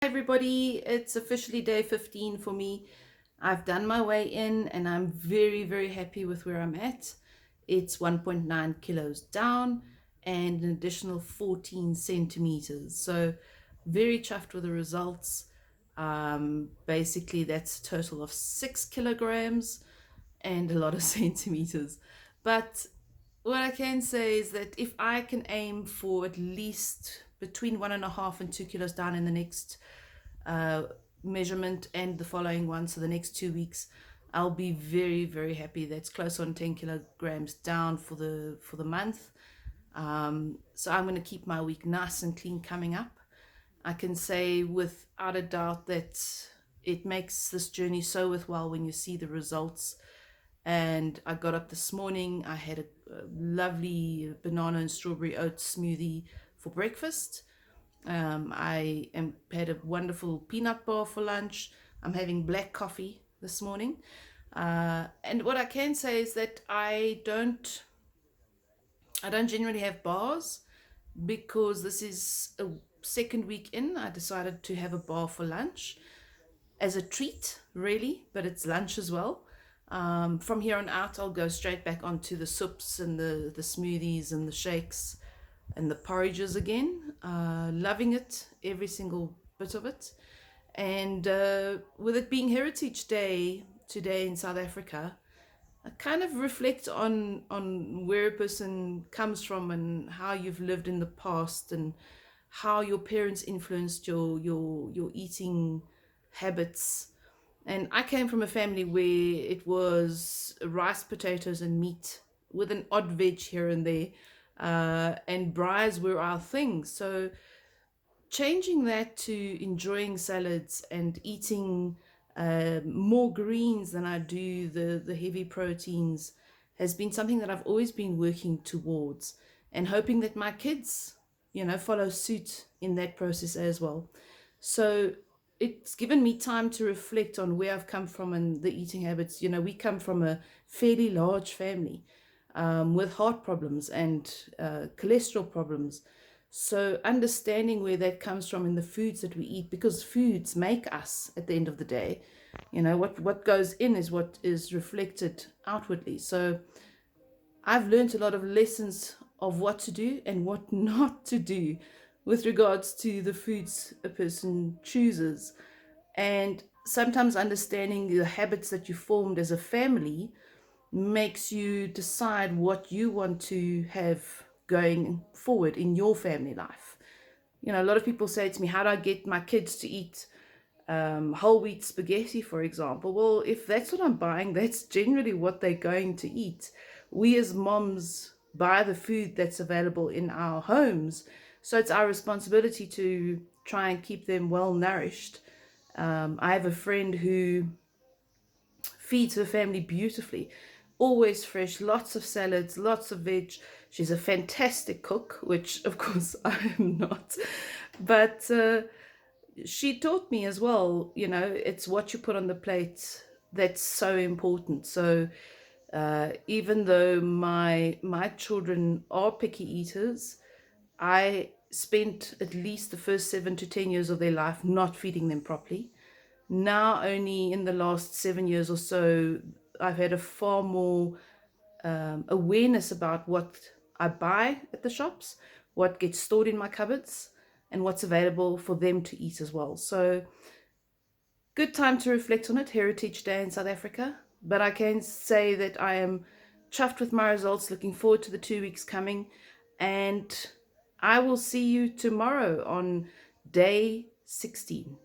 Hi everybody, it's officially day 15 for me. I've done my weigh in and I'm very happy with where I'm at. It's 1.9 kilos down and an additional 14 centimeters. So very chuffed with the results. Basically that's a total of 6 kilograms and a lot of centimeters. But what I can say is that if I can aim for at least between 1.5 and 2 kilos down in the next uh, measurement and the following one, so the next 2 weeks, I'll be very happy. That's close on 10 kilograms down for the month. So I'm going to keep my week nice and clean coming up. I can say without a doubt that it makes this journey so worthwhile when you see the results. And I got up this morning, I had a lovely banana and strawberry oats smoothie for breakfast. Had a wonderful peanut bar for lunch. I'm having black coffee this morning. And what I can say is that I don't generally have bars because this is a second week in. I decided to have a bar for lunch as a treat, really, but it's lunch as well. From here on out, I'll go straight back onto the soups and the smoothies and the shakes and the porridges again. Loving it, every single bit of it. And with it being Heritage Day today in South Africa, I kind of reflect on where a person comes from and how you've lived in the past and how your parents influenced your eating habits. And I came from a family where it was rice, potatoes, and meat with an odd veg here and there. And braais were our thing. So changing that to enjoying salads and eating more greens than I do the heavy proteins has been something that I've always been working towards and hoping that my kids, follow suit in that process as well. So it's given me time to reflect on where I've come from and the eating habits. We come from a fairly large family with heart problems and cholesterol problems. So understanding where that comes from in the foods that we eat, because foods make us at the end of the day. What goes in is what is reflected outwardly. So I've learned a lot of lessons of what to do and what not to do with regards to the foods a person chooses. And sometimes understanding the habits that you formed as a family makes you decide what you want to have going forward in your family life. A lot of people say to me, how do I get my kids to eat whole wheat spaghetti, for example? Well, if that's what I'm buying, that's generally what they're going to eat. We as moms buy the food that's available in our homes, so it's our responsibility to try and keep them well nourished. I have a friend who feeds her family beautifully, always fresh, lots of salads, lots of veg. She's a fantastic cook, which of course I am not, but she taught me as well, it's what you put on the plate that's so important. So even though my children are picky eaters, I spent at least the first 7 to 10 years of their life not feeding them properly. Now, only in the last 7 years or so, I've had a far more awareness about what I buy at the shops, what gets stored in my cupboards, and what's available for them to eat as well. So, good time to reflect on it, Heritage Day in South Africa. But I can say that I am chuffed with my results, looking forward to the 2 weeks coming, and I will see you tomorrow on day 16.